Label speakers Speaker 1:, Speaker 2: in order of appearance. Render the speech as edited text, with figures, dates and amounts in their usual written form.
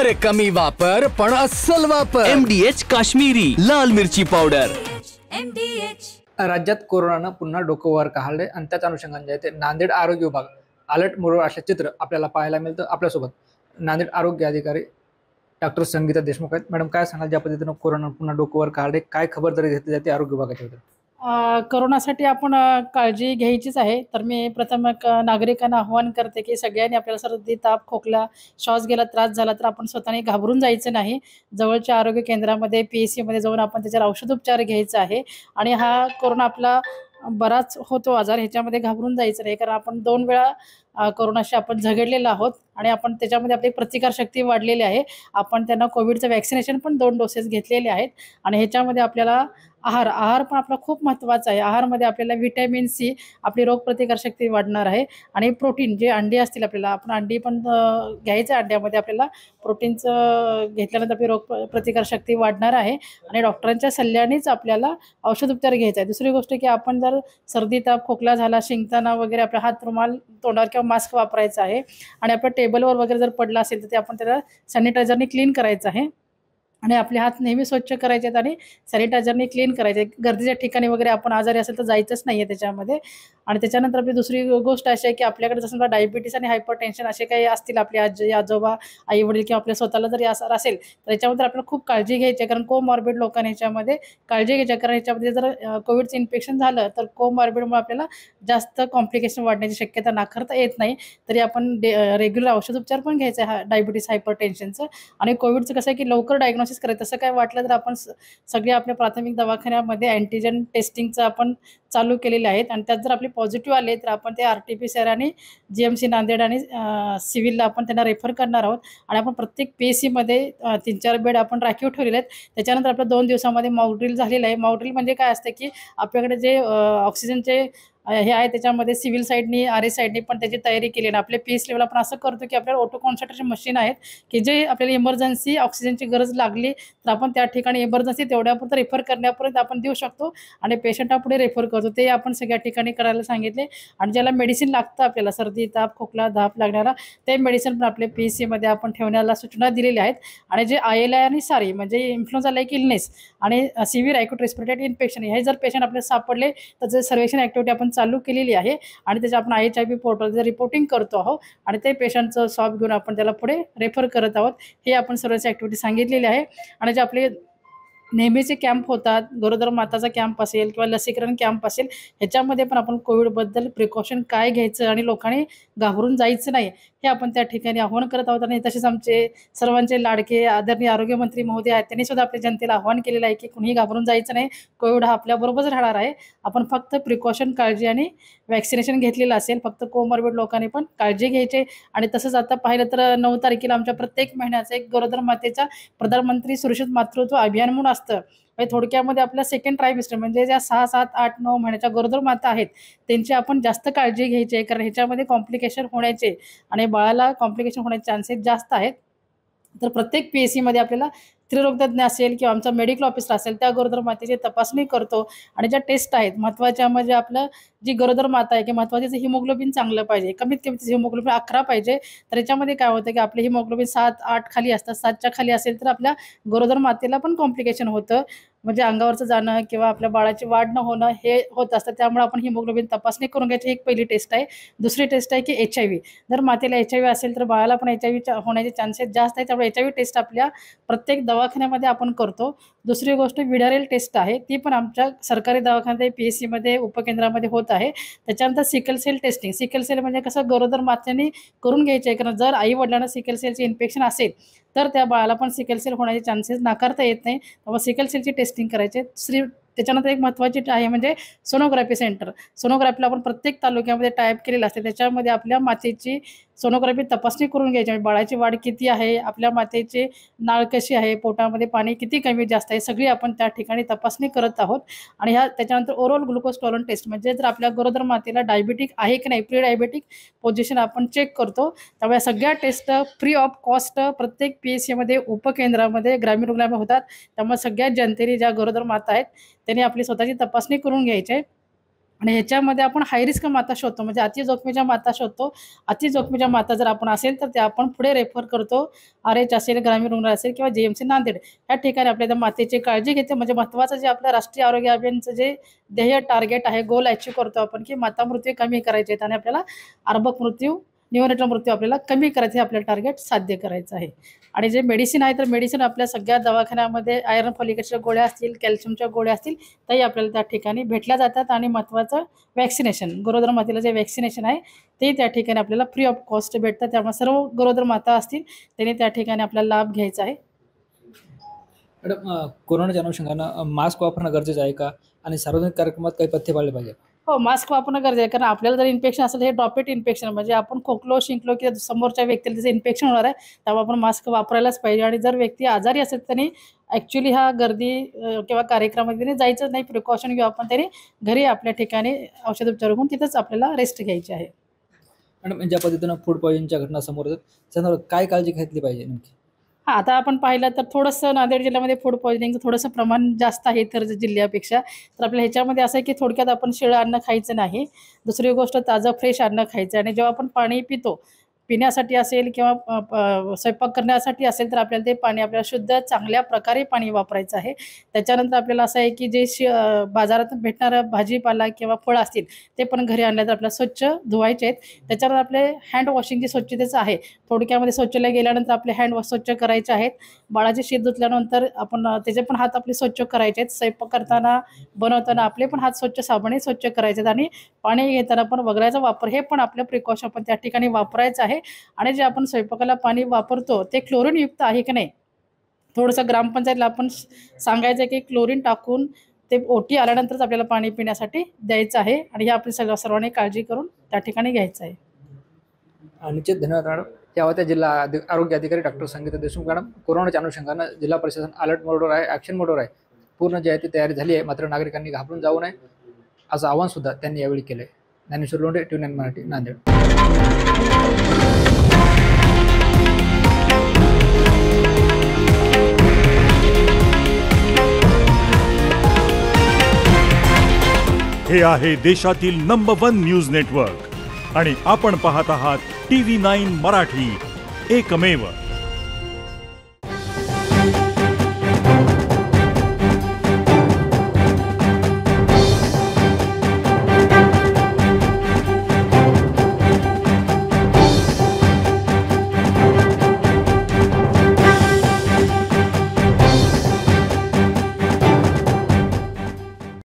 Speaker 1: अरे कमी वापर पण अस्सल वापर. MDH काश्मीरी लाल मिरची पावडर.
Speaker 2: राज्यात कोरोनानं पुन्हा डोकं वर काढले आणि त्याच अनुषंगाने ते नांदेड आरोग्य विभाग अलर्ट मोडवर असले चित्र आपल्याला पाहायला मिळतं. आपल्यासोबत नांदेड आरोग्य अधिकारी डॉक्टर संगीता देशमुख आहेत. मॅडम, काय सांगाल ज्या पद्धतीनं कोरोना पुन्हा डोकं वर काढले, काय खबरदारी घेतली जाते आरोग्य विभागाच्या वतीने?
Speaker 3: कोरोनासाठी आपण काळजी घ्यायचीच आहे. तर मी प्रथम नागरिकांना आव्हान करते की सगळ्यांनी आपल्याला सर्दी, ताप, खोकला, श्वास घ्यायला त्रास झाला तर आपण स्वतःने घाबरून जायचं नाही. जवळच्या आरोग्य केंद्रामध्ये PSC मध्ये जाऊन आपण त्याच्यावर औषधोपचार घ्यायचा आहे. आणि हा कोरोना आपला बराच होतो आजार, ह्याच्यामध्ये घाबरून जायचं नाही. कारण आपण 2 वेळा कोरोनाशी आपण झगडलेलो आहोत आणि आपण त्याच्यामध्ये आपली प्रतिकारशक्ती वाढलेली आहे. आपण त्यांना कोविडचं वॅक्सिनेशन पण 2 डोसेस घेतलेले आहेत. आणि ह्याच्यामध्ये आपल्याला आहार पण आपला खूप महत्त्वाचा आहे. आहारमध्ये आपल्याला व्हिटॅमिन C, आपली रोगप्रतिकारशक्ती वाढणार आहे. आणि प्रोटीन जे अंडी असतील आपल्याला, आपण अंडी पण घ्यायचं. अंड्यामध्ये आपल्याला प्रोटीनचं घेतल्यानंतर आपली प्रतिकारशक्ती वाढणार आहे. आणि डॉक्टरांच्या सल्ल्यानेच आपल्याला औषधोपचार घ्यायचा आहे. दुसरी गोष्ट की आपण जर सर्दी, ताप, खोकला झाला, शिंकताना वगैरे आपला हात, रुमाल तोंडावर किंवा मास्क वापरायचा आहे. आणि आपल्या टेबलवर वगैरे जर पडला असेल तर ते आपण त्याला सॅनिटायझरने क्लीन करायचं आहे. आणि आपले हात नेहमी स्वच्छ करायचे आहेत आणि सॅनिटायझरने क्लीन करायचे. गर्दीच्या ठिकाणी वगैरे आपण आजारी असेल तर जायचंच नाही आहे त्याच्यामध्ये. आणि त्याच्यानंतर आपली दुसरी गोष्ट अशी आहे की आपल्याकडे जसं समजा डायबिटीस आणि हायपरटेन्शन असे काही असतील, आपले आजी आजोबा, आई वडील किंवा आपल्या स्वतःला जरी असं असेल तर याच्यामध्ये आपल्याला खूप काळजी घ्यायची आहे. कारण कोमॉर्बिड लोकांनी ह्याच्यामध्ये काळजी घ्यायची आहे. कारण ह्याच्यामध्ये जर कोविडचं इन्फेक्शन झालं तर कोमॉर्बिडमुळे आपल्याला जास्त कॉम्प्लिकेशन वाढण्याची शक्यता नाकारता येत नाही. तरी आपण रेग्युलर औषधोपचार पण घ्यायचा आहे डायबिटीस, हायपरटेन्शनचं. आणि कोविडचं कसं आहे की लवकर डायग्नोसिस करायचं. तसं काय वाटलं तर आपण सगळे आपल्या प्राथमिक दवाखान्यामध्ये अँटीजन टेस्टिंगचं आपण चालू केलेले आहेत. आणि त्यात जर आपले पॉझिटिव्ह आले तर आपण ते RT-PCR आणि GMC नांदेड आणि सिव्हिलला आपण त्यांना रेफर करणार आहोत. आणि आपण प्रत्येक PSCमध्ये 3-4 बेड आपण राखीव ठेवलेले आहेत. त्याच्यानंतर आपल्या 2 दिवसामध्ये मॉक ड्रिल झालेलं आहे. मॉक ड्रिल म्हणजे काय असतं की आपल्याकडे जे ऑक्सिजनचे हे आहे त्याच्यामध्ये सिव्हिल साईडनी, RA साईडनी पण त्याची तयारी केली आहे. आपल्या PS लेवल आपण असं करतो की आपल्याला ऑटो कॉन्सन्ट्रेशन मशीन आहेत की जे आपल्याला इमर्जन्सी ऑक्सिजनची गरज लागली तर आपण त्या ठिकाणी इमर्जन्सी तेवढ्यापुरतं रेफर करण्यापर्यंत आपण देऊ शकतो आणि पेशंटला पुढे रेफर करतो. ते आपण सगळ्या ठिकाणी करायला सांगितले. आणि ज्याला मेडिसिन लागतं आपल्याला सर्दी, ताप, खोकला, धाप लागणारा, ते मेडिसिन पण आपल्या PSCमध्ये आपण ठेवण्याला सूचना दिलेल्या आहेत. आणि जे ILI आणि सारी म्हणजे इन्फ्लुएन्झा लाईक इलनेस आणि सिव्हिअर ॲक्यूट रेस्पिरेटरी इन्फेक्शन हे जर पेशंट आपल्याला सापडले तर त्याचं सर्वेक्षण ॲक्टिव्हिटी आपण चालू केलेली आहे. आणि त्याच्या आपण IHIV पोर्टलचं रिपोर्टिंग करतो आहोत. आणि ते पेशंटचं स्वाब घेऊन आपण त्याला पुढे रेफर करत आहोत. हे आपण सर्वच ॲक्टिव्हिटी सांगितलेली आहे. आणि जे आपले नेहमीचे कॅम्प होतात, गरोदर माताचा कॅम्प असेल किंवा लसीकरण कॅम्प असेल, ह्याच्यामध्ये पण आपण कोविडबद्दल प्रिकॉशन काय घ्यायचं आणि लोकांनी घाबरून जायचं नाही हे आपण त्या ठिकाणी आव्हान करत आहोत. आणि तसेच आमचे सर्वांचे लाडके आदरणीय आरोग्यमंत्री महोदय आहेत, त्यांनी सुद्धा आपल्या जनतेला आव्हान केलेलं आहे की कुणीही घाबरून जायचं नाही. कोविड हा आपल्याबरोबरच राहणार आहे. आपण फक्त प्रिकॉशन, काळजी आणि वॅक्सिनेशन घेतलेलं असेल. फक्त कोमॉर्बिड लोकांनी पण काळजी घ्यायची. आणि तसंच आता पाहिलं तर 9 तारखेला आमच्या प्रत्येक महिन्याचा एक गरोदर मातेचा प्रधानमंत्री सुरक्षित मातृत्व अभियान म्हणून असतं. म्हणजे थोडक्यामध्ये आपल्या सेकंड ट्रायमिस्टर म्हणजे ज्या 6, 7, 8, 9 महिन्याच्या गरोदर माता आहेत त्यांची आपण जास्त काळजी घ्यायची आहे. कारण ह्याच्यामध्ये कॉम्प्लिकेशन होण्याचे आणि बाळाला कॉम्प्लिकेशन होण्याचे चान्सेस जास्त आहेत. तर प्रत्येक PSCमध्ये आपल्याला स्त्रीरोगतज्ञ असेल किंवा आमचा मेडिकल ऑफिसर असेल त्या गरोदर मातेची तपासणी करतो. आणि ज्या टेस्ट आहेत महत्त्वाच्या, म्हणजे आपलं जी गरोदर माता आहे की महत्त्वाचं हिमोग्लोबिन चांगलं पाहिजे. कमीत कमी हिमोग्लोबिन 11 पाहिजे. तर याच्यामध्ये काय होतं की आपले हिमोग्लोबिन 7, 8 खाली असतात. 7च्या खाली असेल तर आपल्या गरोदर मातेला पण कॉम्प्लिकेशन होतं. म्हणजे अंगावरचं जाणं किंवा आपल्या बाळाची वाढ न होणं हे होत असतं. त्यामुळे आपण हिमोग्लोबिन तपासणी करून घ्यायची. एक पहिली टेस्ट आहे. दुसरी टेस्ट आहे की HIV. जर मातेला HIV असेल तर बाळाला पण HIV होण्याचे चान्सेस जास्त आहेत. त्यामुळे HIV टेस्ट आपल्या प्रत्येक दवाखान्यामध्ये आपण करतो. दुसरी गोष्ट विडारेल टेस्ट आहे, ती पण आमच्या सरकारी दवाखान्यात PSCमध्ये उपकेंद्रामध्ये होत आहे. त्याच्यानंतर sickle cell testing. Sickle cell म्हणजे कसं गरोदर मात्यांनी करून घ्यायचे आहे. कारण जर आई वडिलांना सिकल सेलचे इन्फेक्शन असेल तर त्या बाळाला पण सिकल सेल होण्याचे चान्सेस नाकारता येत नाही. त्यामुळे सिकल सेलची टेस्टिंग करायचे. त्याच्यानंतर एक महत्त्वाची आहे म्हणजे सोनोग्राफी सेंटर. सोनोग्राफीला आपण प्रत्येक तालुक्यामध्ये टाईप केलेलं असते. त्याच्यामध्ये आपल्या मातेची सोनोग्राफी तपासणी करून घ्यायची. म्हणजे बाळाची वाढ किती आहे, आपल्या मातेची नाळ कशी आहे, पोटामध्ये पाणी किती कमी जास्त आहे, सगळी आपण त्या ठिकाणी तपासणी करत आहोत. आणि त्याच्यानंतर ओरल ग्लुकोज टॉलरंट टेस्ट म्हणजे जर आपल्या गरोदर मातेला डायबिटिक आहे की नाही, प्री डायबिटिक पोझिशन आपण चेक करतो. त्यामुळे सगळ्या टेस्ट फ्री ऑफ कॉस्ट प्रत्येक PSCमध्ये उपकेंद्रामध्ये ग्रामीण रुग्णालयामध्ये होतात. त्यामुळे सगळ्या जनतेने ज्या गरोदर माता आहेत त्यांनी आपली स्वतःची तपासणी करून घ्यायची आहे. आणि ह्याच्यामध्ये आपण हाय रिस्क माता शोधतो, म्हणजे अति जोखमीच्या माता शोधतो. अति जोखमीच्या माता जर आपण असेल तर त्या आपण पुढे रेफर करतो. RH असेल, ग्रामीण रुग्णालय असेल किंवा JMC नांदेड या ठिकाणी आपल्या त्या मातेची काळजी घेते. म्हणजे महत्त्वाचं जे आपलं राष्ट्रीय आरोग्य अभियानचं जे ध्येय टार्गेट आहे, गोल अचीव्ह करतो आपण, की माता मृत्यू कमी करायचे आहेत आणि आपल्याला अर्भक मृत्यू, निओनेटल मृत्यू आपल्याला कमी करायचे, आपल्याला टार्गेट साध्य करायचं आहे. आणि जे मेडिसिन आहे तर मेडिसिन आपल्या सगळ्या दवाखान्यामध्ये आयर्न फॉलिक ॲसिडच्या गोळ्या असतील, कॅल्शियमच्या गोळ्या असतील, त्याही आपल्याला त्या ठिकाणी भेटल्या जातात. आणि महत्त्वाचं वॅक्सिनेशन, गरोदर मातेला जे वॅक्सिनेशन आहे ते त्या ठिकाणी आपल्याला फ्री ऑफ कॉस्ट भेटतं. त्यामुळे सर्व गरोदर माता असतील त्यांनी त्या ठिकाणी आपल्याला लाभ घ्यायचा आहे.
Speaker 2: मॅडम, कोरोनाच्या अनुषंगानं मास्क वापरणं गरजेचं आहे का, आणि सार्वजनिक कार्यक्रमात काही पथ्य पाळले पाहिजे?
Speaker 3: हो, मास्क वापरणं गरजेचं आहे. कारण आपल्याला जर इन्फेक्शन असेल, हे ड्रॉपेट इन्फेक्शन म्हणजे आपण खोकलो, शिंकलो की समोरच्या व्यक्तीला त्याचं इन्फेक्शन होणार आहे, त्यामुळे आपण मास्क वापरायलाच पाहिजे. आणि जर व्यक्ती आजारी असेल त्यांनी ॲक्च्युली हा गर्दी किंवा कार्यक्रमामध्ये जायचं नाही, प्रिकॉशन घेऊ आपण, तरी घरी आपल्या ठिकाणी औषधोपचार घेऊन तिथंच आपल्याला रेस्ट घ्यायची आहे.
Speaker 2: मॅडम, ज्या पद्धतीनं फूड पॉयझनच्या घटना समोर येतात त्यावर काय काळजी घेतली पाहिजे नेमकी?
Speaker 3: हां, आता आपण पाहिलं तर थोडंसं नांदेड जिल्ह्यामध्ये फूड पॉयझनिंगचं थोडंसं प्रमाण जास्त आहे इतर जिल्ह्यापेक्षा. तर आपल्या ह्याच्यामध्ये असं आहे की थोडक्यात आपण शिळं अन्न खायचं नाही. दुसरी गोष्ट, ताजं फ्रेश अन्न खायचं. आणि जेव्हा आपण पाणी पितो, पिण्यासाठी असेल किंवा स्वयंपाक करण्यासाठी असेल, तर आपल्याला ते पाणी आपल्याला शुद्ध चांगल्या प्रकारे पाणी वापरायचं आहे. त्याच्यानंतर आपल्याला असं आहे की जे बाजारातून भेटणारं भाजीपाला किंवा फळं असतील ते पण घरी आणल्या तर आपल्याला स्वच्छ धुवायचे आहेत. त्याच्यानंतर आपले हँड वॉशिंग जे स्वच्छतेचं आहे, थोडक्यामध्ये शौचालय गेल्यानंतर आपले हँड वॉश स्वच्छ करायचे आहेत. बाळाचे शीत धुतल्यानंतर आपण त्याचे पण हात आपले स्वच्छ करायचे आहेत. स्वयंपाक करताना, बनवताना आपले पण हात स्वच्छ साबणाने स्वच्छ करायचे आहेत. आणि पाणी घेताना पण वगळ्याचा वापर, हे पण आपलं प्रिकॉशन आपण त्या ठिकाणी वापरायचं आहे. आणि जे आपण स्वयंपाकाला पाणी वापरतो ते क्लोरीनयुक्त आहे की नाही, थोडंसं ग्रामपंचायतला आपण सांगायचं की क्लोरीन टाकून ते ओटी आल्यानंतरच आपल्याला पाणी पिण्यासाठी द्यायचं आहे. आणि हे आपली सर्वांनी काळजी करून त्या ठिकाणी घ्यायचं आहे.
Speaker 2: निश्चित धन्यवाद मॅडम. यावर त्या जिल्हा आरोग्य अधिकारी डॉक्टर संगीता देशमुख मॅडम, कोरोनाच्या अनुषंगानं जिल्हा प्रशासन अलर्ट मोडवर आहे, ॲक्शन मोडवर आहे. पूर्ण जी आहे ती तयारी झाली आहे, मात्र नागरिकांनी घाबरून जाऊ नये असं आवाहन सुद्धा त्यांनी यावेळी केलं आहे. ज्ञानेश्वर लोंढे, TV9 मराठी, नांदेड.
Speaker 4: हे आहे देशातील नंबर 1 न्यूज नेटवर्क आणि आपण पाहत आहात TV9 मराठी, एकमेव.